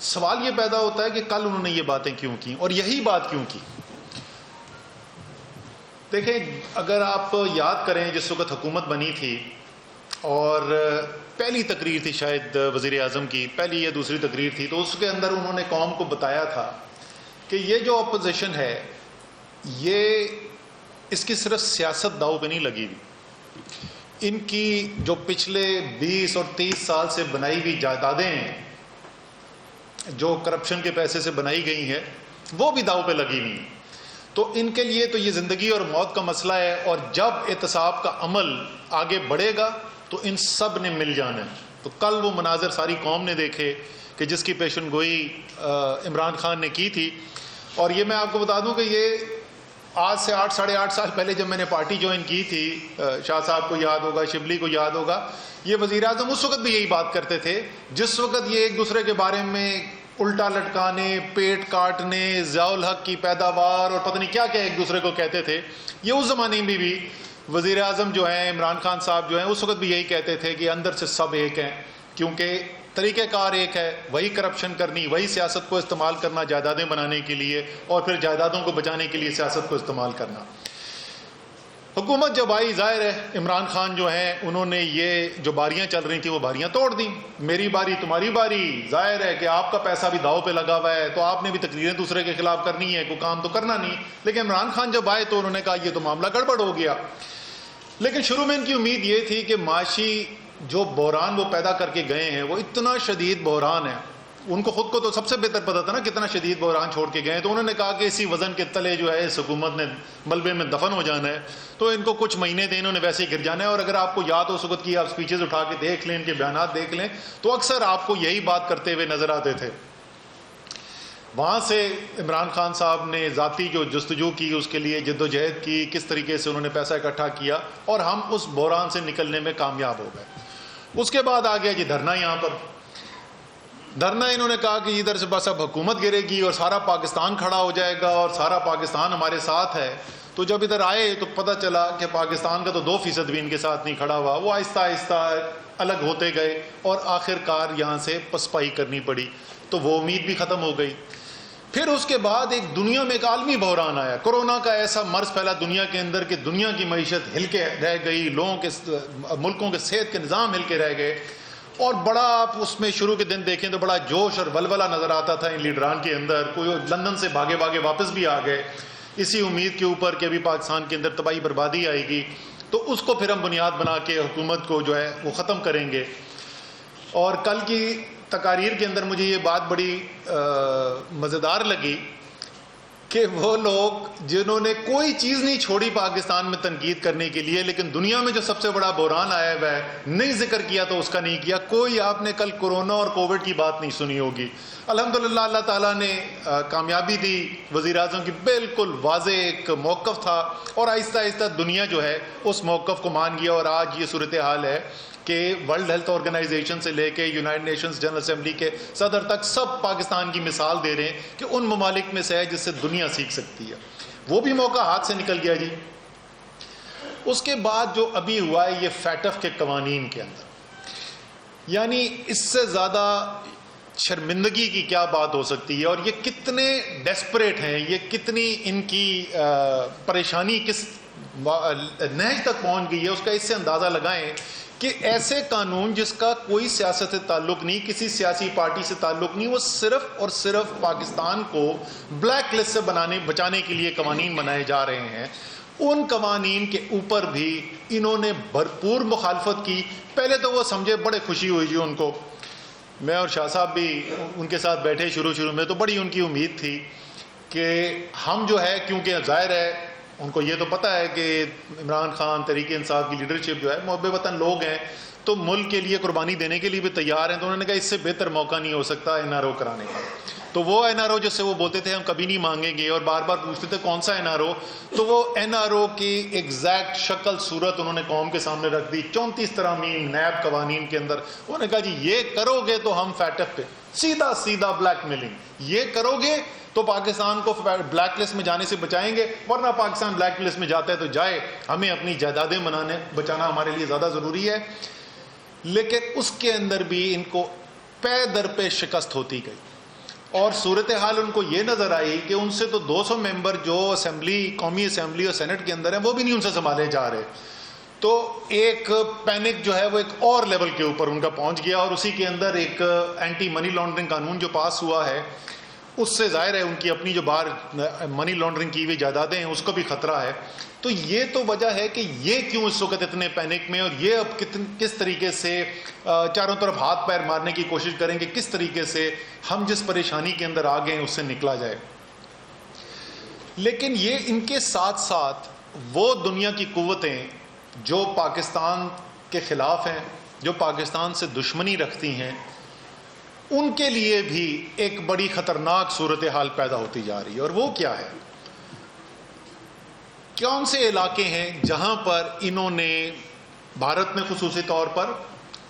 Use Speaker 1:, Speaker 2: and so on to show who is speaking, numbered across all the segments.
Speaker 1: سوال یہ پیدا ہوتا ہے کہ کل انہوں نے یہ باتیں کیوں کی اور یہی بات کیوں کی. دیکھیں اگر آپ یاد کریں جس وقت حکومت بنی تھی اور پہلی تقریر تھی شاید وزیر اعظم کی، پہلی یا دوسری تقریر تھی، تو اس کے اندر انہوں نے قوم کو بتایا تھا کہ یہ جو اپوزیشن ہے یہ اس کی صرف سیاست داؤ پہ نہیں لگی ہوئی، ان کی جو پچھلے 20 اور 30 سال سے بنائی ہوئی جائیدادیں ہیں جو کرپشن کے پیسے سے بنائی گئی ہیں وہ بھی داؤ پہ لگی ہوئی ہیں. تو ان کے لیے تو یہ زندگی اور موت کا مسئلہ ہے، اور جب احتساب کا عمل آگے بڑھے گا تو ان سب نے مل جانا ہے. تو کل وہ مناظر ساری قوم نے دیکھے کہ جس کی پیشن گوئی عمران خان نے کی تھی. اور یہ میں آپ کو بتا دوں کہ یہ آج سے 8-8.5 سال پہلے جب میں نے پارٹی جوائن کی تھی، شاہ صاحب کو یاد ہوگا، شبلی کو یاد ہوگا، یہ وزیر اعظم اس وقت بھی یہی بات کرتے تھے جس وقت یہ ایک دوسرے کے بارے میں الٹا لٹکانے، پیٹ کاٹنے، ضیاء الحق کی پیداوار اور پتہ نہیں کیا کیا ایک دوسرے کو کہتے تھے. یہ اس زمانے میں بھی وزیر اعظم جو ہیں عمران خان صاحب جو ہیں اس وقت بھی یہی کہتے تھے کہ اندر سے سب ایک ہیں، کیونکہ طریقہ کار ایک ہے، وہی کرپشن کرنی، وہی سیاست کو استعمال کرنا جائیدادیں بنانے کے لیے اور پھر جائیدادوں کو بچانے کے لیے سیاست کو استعمال کرنا. حکومت جب آئی ظاہر ہے عمران خان جو ہیں انہوں نے یہ جو باریاں چل رہی تھیں وہ باریاں توڑ دیں. میری باری تمہاری باری، ظاہر ہے کہ آپ کا پیسہ بھی داؤ پہ لگا ہوا ہے تو آپ نے بھی تقریریں دوسرے کے خلاف کرنی ہے، کوئی کام تو کرنا نہیں. لیکن عمران خان جب آئے تو انہوں نے کہا یہ تو معاملہ گڑبڑ ہو گیا. لیکن شروع میں ان کی امید یہ تھی کہ معاشی جو بحران وہ پیدا کر کے گئے ہیں وہ اتنا شدید بحران ہے، ان کو خود کو تو سب سے بہتر پتا تھا نا کتنا شدید بحران چھوڑ کے گئے ہیں. تو انہوں نے کہا کہ اسی وزن کے تلے جو ہے اس حکومت نے ملبے میں دفن ہو جانا ہے، تو ان کو کچھ مہینے دیں، انہوں نے ویسے ہی گر جانا ہے. اور اگر آپ کو یاد ہو اس وقت کی آپ سپیچز اٹھا کے دیکھ لیں، ان کے بیانات دیکھ لیں تو اکثر آپ کو یہی بات کرتے ہوئے نظر آتے تھے. وہاں سے عمران خان صاحب نے ذاتی جو جستجو کی، اس کے لیے جد و جہد کی، کس طریقے سے انہوں نے پیسہ اکٹھا کیا اور ہم اس بحران سے نکلنے میں کامیاب ہو گئے. اس کے بعد آ گیا جی دھرنا. یہاں پر دھرنا انہوں نے کہا کہ ادھر سے بس اب حکومت گرے گی اور سارا پاکستان کھڑا ہو جائے گا اور سارا پاکستان ہمارے ساتھ ہے. تو جب ادھر آئے تو پتہ چلا کہ پاکستان کا تو 2% بھی ان کے ساتھ نہیں کھڑا ہوا. وہ آہستہ آہستہ الگ ہوتے گئے اور آخر کار یہاں سے پسپائی کرنی پڑی. تو وہ امید بھی ختم ہو گئی. پھر اس کے بعد ایک دنیا میں ایک عالمی بحران آیا، کورونا کا ایسا مرض پھیلا دنیا کے اندر کہ دنیا کی معیشت ہل کے رہ گئی، لوگوں کے ملکوں کے صحت کے نظام ہل کے رہ گئے. اور بڑا آپ اس میں شروع کے دن دیکھیں تو بڑا جوش اور ولولہ نظر آتا تھا ان لیڈران کے اندر. کوئی لندن سے بھاگے بھاگے واپس بھی آ گئے اسی امید کے اوپر کہ ابھی پاکستان کے اندر تباہی بربادی آئے گی تو اس کو پھر ہم بنیاد بنا کے حکومت کو جو ہے وہ ختم کریں گے. اور کل کی تقاریر کے اندر مجھے یہ بات بڑی مزیدار لگی کہ وہ لوگ جنہوں نے کوئی چیز نہیں چھوڑی پاکستان میں تنقید کرنے کے لیے، لیکن دنیا میں جو سب سے بڑا بحران آیا ہوا ہے نہیں ذکر کیا تو اس کا نہیں کیا. کوئی آپ نے کل کورونا اور کووڈ کی بات نہیں سنی ہوگی. الحمدللہ اللہ تعالیٰ نے کامیابی دی، وزیر اعظم کی بالکل واضح ایک موقف تھا اور آہستہ آہستہ دنیا جو ہے اس موقف کو مان گیا. اور آج یہ صورتحال ہے کہ ورلڈ ہیلتھ آرگنائزیشن سے لے کے یونائٹڈ نیشنز جنرل اسمبلی کے صدر تک سب پاکستان کی مثال دے رہے ہیں کہ ان ممالک میں سے ہے جس سے دنیا سیکھ سکتی ہے. وہ بھی موقع ہاتھ سے نکل گیا جی. اس کے بعد جو ابھی ہوا ہے یہ فیٹف کے قوانین کے اندر، یعنی اس سے زیادہ شرمندگی کی کیا بات ہو سکتی ہے. اور یہ کتنے ڈیسپریٹ ہیں، یہ کتنی ان کی پریشانی کس نہج تک پہنچ گئی ہے اس کا اس سے اندازہ لگائیں کہ ایسے قانون جس کا کوئی سیاست سے تعلق نہیں، کسی سیاسی پارٹی سے تعلق نہیں، وہ صرف اور صرف پاکستان کو بلیک لسٹ سے بچانے کے لیے قوانین بنائے جا رہے ہیں. ان قوانین کے اوپر بھی انہوں نے بھرپور مخالفت کی. پہلے تو وہ سمجھے بڑے خوشی ہوئی جی ان کو، میں اور شاہ صاحب بھی ان کے ساتھ بیٹھے شروع میں تو بڑی ان کی امید تھی کہ ہم جو ہے، کیونکہ ظاہر ہے ان کو یہ تو پتہ ہے کہ عمران خان تحریک انصاف کی لیڈرشپ جو ہے محب وطن لوگ ہیں تو ملک کے لیے قربانی دینے کے لیے بھی تیار ہیں. تو انہوں نے کہا اس سے بہتر موقع نہیں ہو سکتا NRO کرانے کا. تو وہ NRO جس سے وہ بولتے تھے ہم کبھی نہیں مانگیں گے اور بار بار پوچھتے تھے کون سا NRO، تو وہ NRO کی ایگزیکٹ شکل صورت انہوں نے قوم کے سامنے رکھ دی 34 ترامیم نیب قوانین کے اندر. انہوں نے کہا جی یہ کرو گے تو ہم فیٹف پہ سیدھا بلیک میلنگ، یہ کرو گے تو پاکستان کو بلیک لسٹ میں جانے سے بچائیں گے، ورنہ پاکستان بلیک لسٹ میں جاتا ہے تو جائے، ہمیں اپنی جائیدادیں بچانا ہمارے لیے زیادہ ضروری ہے. لیکن اس کے اندر بھی ان کو پے در پہ شکست ہوتی گئی. اور صورتحال ان کو یہ نظر آئی کہ ان سے تو 200 ممبر جو اسمبلی، قومی اسمبلی اور سینٹ کے اندر ہیں، وہ بھی نہیں ان سے سنبھالے جا رہے. تو ایک پینک جو ہے وہ ایک اور لیول کے اوپر ان کا پہنچ گیا، اور اسی کے اندر ایک اینٹی منی لانڈرنگ قانون جو پاس ہوا ہے، اس سے ظاہر ہے ان کی اپنی جو باہر منی لانڈرنگ کی ہوئی جائیدادیں ہیں اس کو بھی خطرہ ہے. تو یہ تو وجہ ہے کہ یہ کیوں اس وقت اتنے پینک میں، اور یہ اب کس طریقے سے چاروں طرف ہاتھ پیر مارنے کی کوشش کریں کہ کس طریقے سے ہم جس پریشانی کے اندر آ گئے ہیں اس سے نکلا جائے. لیکن یہ ان کے ساتھ ساتھ وہ دنیا کی قوتیں جو پاکستان کے خلاف ہیں، جو پاکستان سے دشمنی رکھتی ہیں، ان کے لیے بھی ایک بڑی خطرناک صورتحال پیدا ہوتی جا رہی ہے. اور وہ کیا ہے؟ کون سے علاقے ہیں جہاں پر انہوں نے، بھارت میں خصوصی طور پر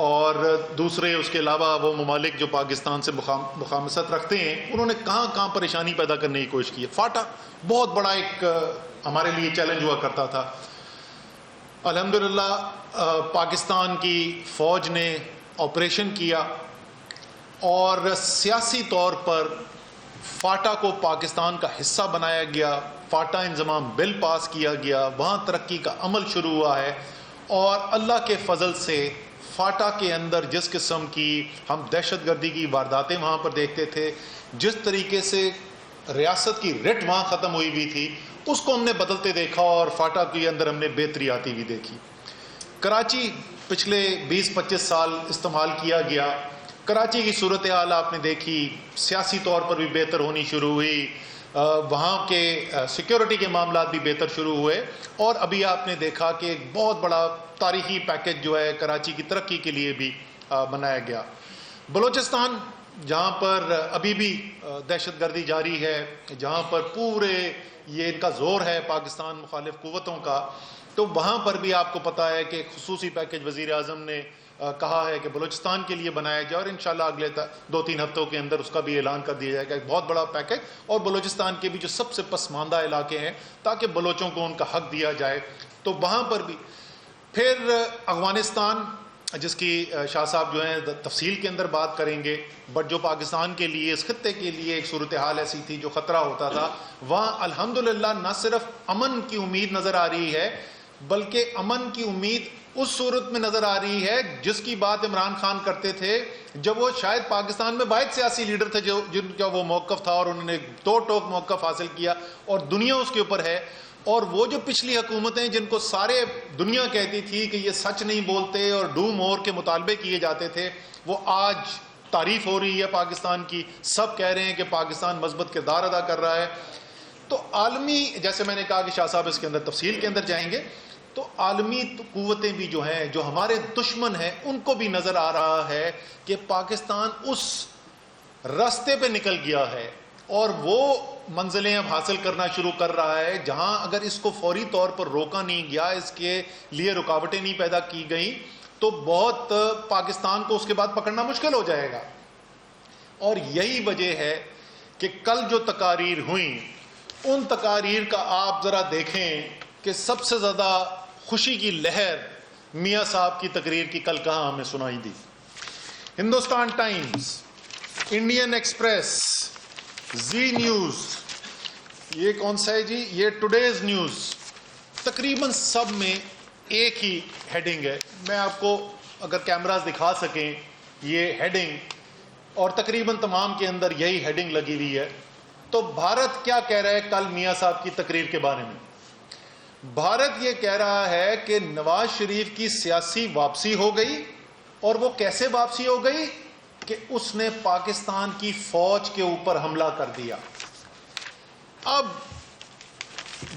Speaker 1: اور دوسرے اس کے علاوہ وہ ممالک جو پاکستان سے مخامصت رکھتے ہیں، انہوں نے کہاں کہاں پریشانی پیدا کرنے کی کوشش کی ہے. فاٹا بہت بڑا ایک ہمارے لیے چیلنج ہوا کرتا تھا. الحمدللہ پاکستان کی فوج نے آپریشن کیا اور سیاسی طور پر فاٹا کو پاکستان کا حصہ بنایا گیا. فاٹا انضمام بل پاس کیا گیا، وہاں ترقی کا عمل شروع ہوا ہے. اور اللہ کے فضل سے فاٹا کے اندر جس قسم کی ہم دہشت گردی کی وارداتیں وہاں پر دیکھتے تھے، جس طریقے سے ریاست کی رٹ وہاں ختم ہوئی ہوئی تھی، اس کو ہم نے بدلتے دیکھا اور فاٹا کے اندر ہم نے بہتری آتی ہوئی دیکھی. کراچی پچھلے 20-25 سال استعمال کیا گیا. کراچی کی صورتحال آپ نے دیکھی، سیاسی طور پر بھی بہتر ہونی شروع ہوئی، وہاں کے سیکیورٹی کے معاملات بھی بہتر شروع ہوئے. اور ابھی آپ نے دیکھا کہ ایک بہت بڑا تاریخی پیکج جو ہے کراچی کی ترقی کے لیے بھی بنایا گیا. بلوچستان جہاں پر ابھی بھی دہشت گردی جاری ہے، جہاں پر پورے یہ ان کا زور ہے پاکستان مخالف قوتوں کا، تو وہاں پر بھی آپ کو پتہ ہے کہ ایک خصوصی پیکج وزیر اعظم نے کہا ہے کہ بلوچستان کے لیے بنایا جائے، اور انشاءاللہ اگلے 2-3 ہفتوں کے اندر اس کا بھی اعلان کر دیا جائے گا. ایک بہت بڑا پیکج، اور بلوچستان کے بھی جو سب سے پسماندہ علاقے ہیں تاکہ بلوچوں کو ان کا حق دیا جائے، تو وہاں پر بھی. پھر افغانستان، جس کی شاہ صاحب جو ہیں تفصیل کے اندر بات کریں گے، بٹ جو پاکستان کے لیے، اس خطے کے لیے ایک صورتحال ایسی تھی جو خطرہ ہوتا تھا، وہاں الحمدللہ نہ صرف امن کی امید نظر آ رہی ہے، بلکہ امن کی امید اس صورت میں نظر آ رہی ہے جس کی بات عمران خان کرتے تھے جب وہ شاید پاکستان میں واحد سیاسی لیڈر تھے جن کا وہ موقف تھا، اور انہوں نے ٹوک موقف حاصل کیا اور دنیا اس کے اوپر ہے. اور وہ جو پچھلی حکومتیں جن کو سارے دنیا کہتی تھی کہ یہ سچ نہیں بولتے اور ڈو مور کے مطالبے کیے جاتے تھے، وہ آج تعریف ہو رہی ہے پاکستان کی. سب کہہ رہے ہیں کہ پاکستان مثبت کردار ادا کر رہا ہے. تو عالمی، جیسے میں نے کہا کہ شاہ صاحب اس کے اندر تفصیل کے اندر جائیں گے، تو عالمی قوتیں بھی جو ہیں، جو ہمارے دشمن ہیں، ان کو بھی نظر آ رہا ہے کہ پاکستان اس راستے پہ نکل گیا ہے اور وہ منزلیں اب حاصل کرنا شروع کر رہا ہے جہاں اگر اس کو فوری طور پر روکا نہیں گیا، اس کے لیے رکاوٹیں نہیں پیدا کی گئیں، تو بہت پاکستان کو اس کے بعد پکڑنا مشکل ہو جائے گا. اور یہی وجہ ہے کہ کل جو تقاریر ہوئیں، ان تقاریر کا آپ ذرا دیکھیں کہ سب سے زیادہ خوشی کی لہر میاں صاحب کی تقریر کی کل کہاں ہمیں سنائی دی. ہندوستان ٹائمز، انڈین ایکسپریس، زی نیوز، یہ کون سا ہے جی، یہ ٹوڈیز نیوز، تقریباً سب میں ایک ہی ہیڈنگ ہے. میں آپ کو اگر کیمراز دکھا سکیں یہ ہیڈنگ، اور تقریباً تمام کے اندر یہی ہیڈنگ لگی ہوئی ہے. تو بھارت کیا کہہ رہا ہے کل میاں صاحب کی تقریر کے بارے میں؟ بھارت یہ کہہ رہا ہے کہ نواز شریف کی سیاسی واپسی ہو گئی. اور وہ کیسے واپسی ہو گئی؟ کہ اس نے پاکستان کی فوج کے اوپر حملہ کر دیا. اب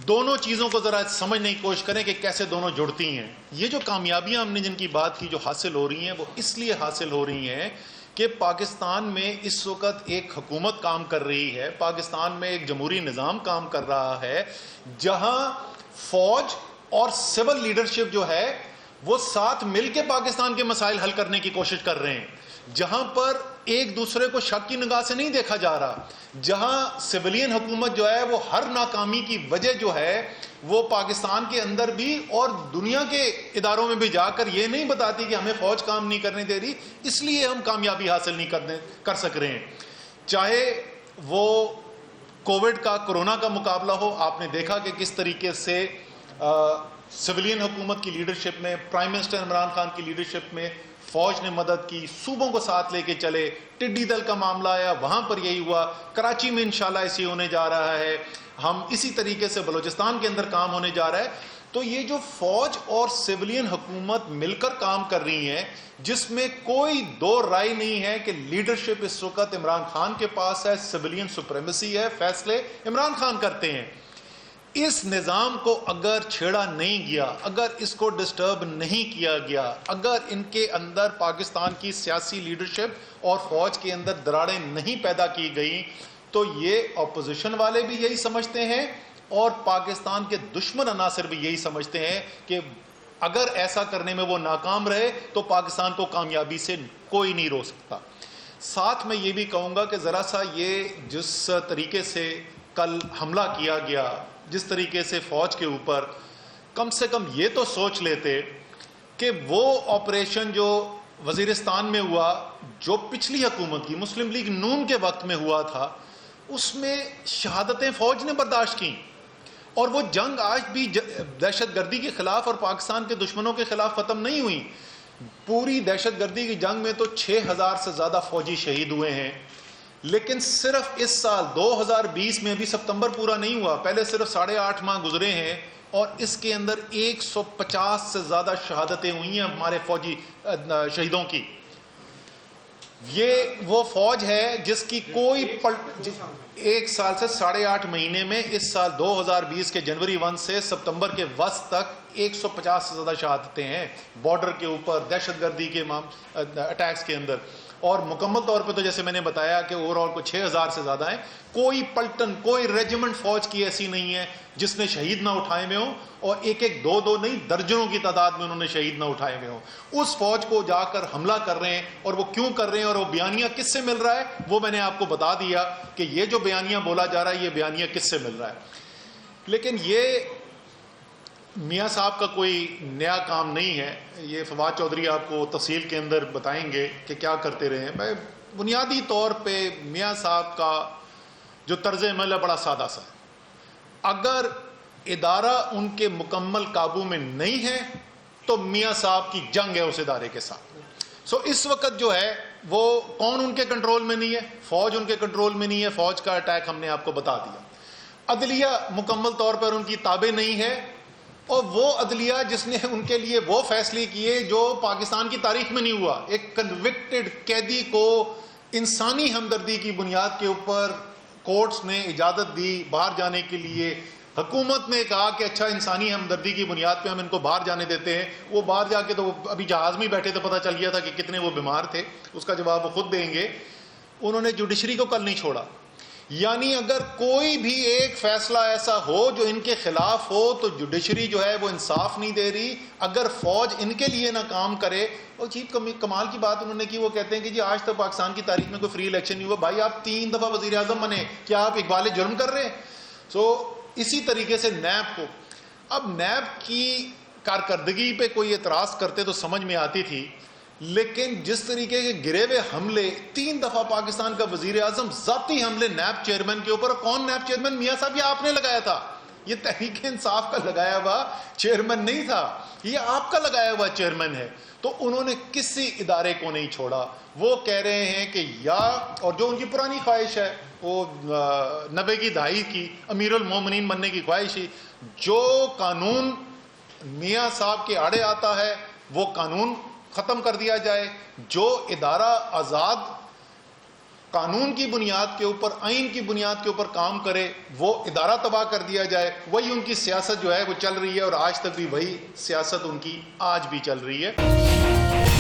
Speaker 1: دونوں چیزوں کو ذرا سمجھنے کی کوشش کریں کہ کیسے دونوں جڑتی ہیں. یہ جو کامیابیاں ہم نے جن کی بات کی جو حاصل ہو رہی ہیں، وہ اس لیے حاصل ہو رہی ہیں کہ پاکستان میں اس وقت ایک حکومت کام کر رہی ہے، پاکستان میں ایک جمہوری نظام کام کر رہا ہے، جہاں فوج اور سول لیڈرشپ جو ہے وہ ساتھ مل کے پاکستان کے مسائل حل کرنے کی کوشش کر رہے ہیں، جہاں پر ایک دوسرے کو شک کی نگاہ سے نہیں دیکھا جا رہا، جہاں سویلین حکومت جو ہے وہ ہر ناکامی کی وجہ جو ہے وہ پاکستان کے اندر بھی اور دنیا کے اداروں میں بھی جا کر یہ نہیں بتاتی کہ ہمیں فوج کام نہیں کرنے دے رہی، اس لیے ہم کامیابی حاصل نہیں کر سک رہے ہیں. چاہے وہ کووڈ کا، کورونا کا مقابلہ ہو. آپ نے دیکھا کہ کس طریقے سے سویلین حکومت کی لیڈرشپ میں، پرائم منسٹر عمران خان کی لیڈرشپ میں فوج نے مدد کی، صوبوں کو ساتھ لے کے چلے. ٹڈی دل کا معاملہ آیا، وہاں پر یہی ہوا. کراچی میں انشاءاللہ ایسے ہونے جا رہا ہے. ہم اسی طریقے سے بلوچستان کے اندر کام ہونے جا رہا ہے. تو یہ جو فوج اور سویلین حکومت مل کر کام کر رہی ہیں، جس میں کوئی دو رائے نہیں ہے کہ لیڈرشپ اس وقت عمران خان کے پاس ہے، سویلین سپریمیسی ہے، فیصلے عمران خان کرتے ہیں. اس نظام کو اگر چھیڑا نہیں گیا، اگر اس کو ڈسٹرب نہیں کیا گیا، اگر ان کے اندر پاکستان کی سیاسی لیڈرشپ اور فوج کے اندر دراڑیں نہیں پیدا کی گئیں، تو یہ اپوزیشن والے بھی یہی سمجھتے ہیں اور پاکستان کے دشمن عناصر بھی یہی سمجھتے ہیں کہ اگر ایسا کرنے میں وہ ناکام رہے تو پاکستان کو کامیابی سے کوئی نہیں روک سکتا. ساتھ میں یہ بھی کہوں گا کہ ذرا سا یہ جس طریقے سے کل حملہ کیا گیا، جس طریقے سے فوج کے اوپر، کم سے کم یہ تو سوچ لیتے کہ وہ آپریشن جو وزیرستان میں ہوا، جو پچھلی حکومت کی مسلم لیگ نون کے وقت میں ہوا تھا، اس میں شہادتیں فوج نے برداشت کیں. اور وہ جنگ آج بھی دہشت گردی کے خلاف اور پاکستان کے دشمنوں کے خلاف ختم نہیں ہوئی. پوری دہشت گردی کی جنگ میں تو 6000 سے زیادہ فوجی شہید ہوئے ہیں. لیکن صرف اس سال 2020 میں ابھی ستمبر پورا نہیں ہوا، پہلے صرف 8.5 ماہ گزرے ہیں اور اس کے اندر 150 سے زیادہ شہادتیں ہوئی ہیں ہمارے فوجی شہیدوں کی. یہ وہ فوج ہے جس کی کوئی ایک سال سے 8.5 مہینے میں، اس سال 2020 کے جنوری 1 سے ستمبر کے وسط تک 150 سے زیادہ شہادتیں ہیں بارڈر کے اوپر، دہشت گردی کے اٹیکس کے اندر. اور مکمل طور پہ تو جیسے میں نے بتایا کہ اوور آل کو 6000 سے زیادہ ہیں. کوئی پلٹن، کوئی ریجیمنٹ فوج کی ایسی نہیں ہے جس نے شہید نہ اٹھائے ہوئے ہوں، اور ایک دو نہیں درجنوں کی تعداد میں انہوں نے شہید نہ اٹھائے ہوئے ہوں. اس فوج کو جا کر حملہ کر رہے ہیں، اور وہ کیوں کر رہے ہیں اور وہ بیانیہ کس سے مل رہا ہے وہ میں نے آپ کو بتا دیا کہ یہ جو بیانیہ بولا جا رہا ہے یہ بیانیہ کس سے مل رہا ہے. لیکن یہ میاں صاحب کا کوئی نیا کام نہیں ہے. یہ فواد چودھری آپ کو تفصیل کے اندر بتائیں گے کہ کیا کرتے رہے ہیں. میں بنیادی طور پہ میاں صاحب کا جو طرز عمل ہے بڑا سادہ سا ہے. اگر ادارہ ان کے مکمل قابو میں نہیں ہے تو میاں صاحب کی جنگ ہے اس ادارے کے ساتھ. اس وقت جو ہے وہ کون ان کے کنٹرول میں نہیں ہے؟ فوج ان کے کنٹرول میں نہیں ہے. فوج کا اٹیک ہم نے آپ کو بتا دیا. عدلیہ مکمل طور پر ان کی تابع نہیں ہے، اور وہ عدلیہ جس نے ان کے لیے وہ فیصلے کیے جو پاکستان کی تاریخ میں نہیں ہوا. ایک کنوکٹڈ قیدی کو انسانی ہمدردی کی بنیاد کے اوپر کورٹس نے اجازت دی باہر جانے کے لیے. حکومت نے کہا کہ اچھا انسانی ہمدردی کی بنیاد پہ ہم ان کو باہر جانے دیتے ہیں. وہ باہر جا کے تو ابھی جہاز میں بیٹھے تو پتہ چل گیا تھا کہ کتنے وہ بیمار تھے. اس کا جواب وہ خود دیں گے. انہوں نے جوڈیشری کو کل نہیں چھوڑا. یعنی اگر کوئی بھی ایک فیصلہ ایسا ہو جو ان کے خلاف ہو تو جوڈیشری جو ہے وہ انصاف نہیں دے رہی. اگر فوج ان کے لیے نہ کام کرے، اور چیف کمال کی بات انہوں نے کی، وہ کہتے ہیں کہ جی آج تک پاکستان کی تاریخ میں کوئی فری الیکشن نہیں ہوا. بھائی آپ 3 دفعہ وزیر اعظم بنے، کیا آپ اقبال جرم کر رہے ہیں؟ اسی طریقے سے نیب کو، اب نیب کی کارکردگی پہ کوئی اعتراض کرتے تو سمجھ میں آتی تھی، لیکن جس طریقے کے گرے ہوئے حملے 3 دفعہ پاکستان کا وزیر اعظم ذاتی حملے نیب چیئرمین کے اوپر، کون نیب چیئرمین؟ میاں صاحب یہ آپ نے لگایا تھا. یہ تحریک انصاف کا لگایا ہوا چیئرمین نہیں تھا، یہ آپ کا لگایا ہوا چیئرمین ہے. تو انہوں نے کسی ادارے کو نہیں چھوڑا. وہ کہہ رہے ہیں کہ یا، اور جو ان کی پرانی خواہش ہے وہ 90 کی دہائی کی امیر المومنین بننے کی خواہش ہی، جو قانون میاں صاحب کے آڑے آتا ہے وہ قانون ختم کر دیا جائے. جو ادارہ آزاد قانون کی بنیاد کے اوپر، آئین کی بنیاد کے اوپر کام کرے وہ ادارہ تباہ کر دیا جائے. وہی ان کی سیاست جو ہے وہ چل رہی ہے، اور آج تک بھی وہی سیاست ان کی آج بھی چل رہی ہے.